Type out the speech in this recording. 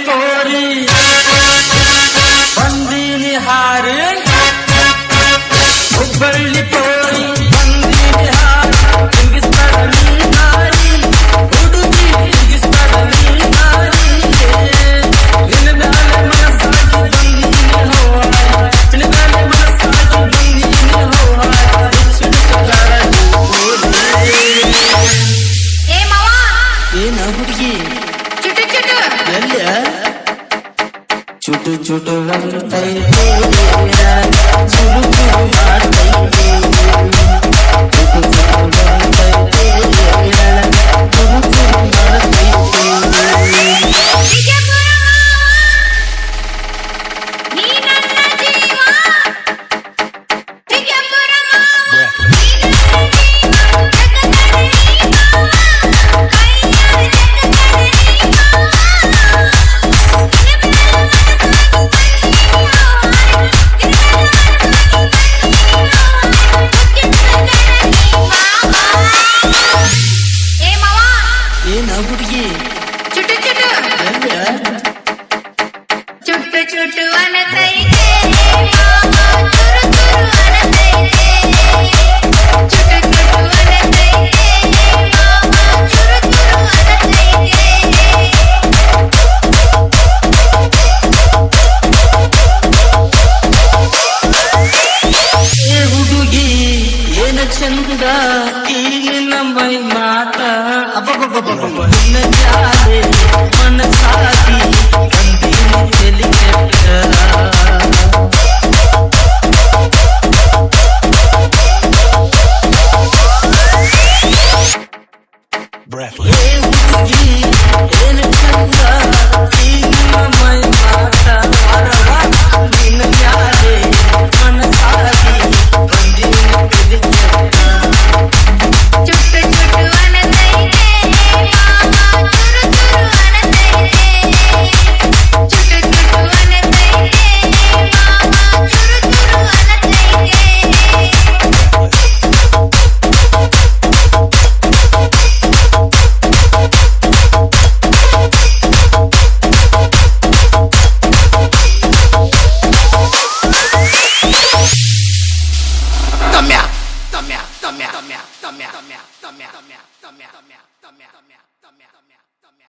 ಪೋರಿ ಬಂದೀನಿ ಹಾರಿ ಹುಬ್ಬಳ್ಳಿ ಪೋರಿ ಬಂದೀನಿ ಹಾರಿ ತಿರುಗಿಸ್ತಾರ ನೀ ಹಾರಿ ಹುಡುಗಿ ತಿರುಗಿಸ್ತಾರ ನೀ ಹಾರಿ ನಿನ್ನ ಮ್ಯಾಲೆ ಮನಸ್ಸಾಗಿ ಬಂದೀನಿ ಹೋವಾಯ ನಿನ್ನ ಮ್ಯಾಲೆ ಮನಸ್ಸಾಗಿ ಬಂದೀನಿ ಹೋವಾಯ ಸುಡಿಸಗಾರ ಏ ಮಾವ ಏನ ಹುಡುಗಿ ಚುಟು ಚುಟು ಎಲ್ಲ ಚುಟು ಚುಟು ಅಂತೈತೆ ಚುರು ಚುರು ಮಾಡ್ತೈತೆ ಚುಟು ಚುರು ಅಂತೈತೆ ಚುರು ಚುರು ಮಾಡ್ತೈತೆ ವಿಜಯಪುರ ನೀ ನನ್ನ ಜೀವ ವಿಜಯಪುರ ನೀ ನನ್ನ ಜೀವ ಜಗದಲ್ಲಿ ಮಾವ ಕೈಯಾರೆ ಜಗದಲ್ಲಿ ಏ ಮಾವ ಏನ ಹುಡುಗಿ ಚುಟು ಚುಟು ಎಲ್ಲ ಚುಟ್ಟು ಚುಟ್ಟು ಅನತೈತೆ ಮಾವ ಚುರು ಚುರು ಅನತೈತೆ ಚುಟ್ಟು ಚುಟ್ಟು ಅನತೈತೆ ಮಾವ ಚುರು ಚುರು ಅನತೈತೆ ಏ ಹುಡುಗಿ ಏನ ಚಂದ ಈಗಿನ ಮೈ ಮಾತ ಅಬ್ಬಬ್ಬಬ್ಬಬ್ಬ ನಿನ್ನ ಜಾಲೆ ಮನಸಾಗಿ ಬಂದೀನಿ ತಲೆ ಕೆಟ್ಟ ಏ ಹುಡುಗಿ ಏನ ಚಂದ ಈಗಿನ ಮೈ ಮಾತ ವರವ ನಿನ್ನ ಜಾಲೆ ಮನಸಾಗಿ ಬಂದೀನಿ ತಲೆ ಕೆಟ್ಟ ಚುಟ್ಟು ಚುಟ್ಟು ಅನತೈತೆ ಮಾವ ಚುರು ಚುರು ಅನತೈತೆ ಚುಟ್ಟು ಚುಟ್ಟು ಅನತೈತೆ ಮಾವ ಚುರು ಚುರು ಅನತೈತೆ Tamiya.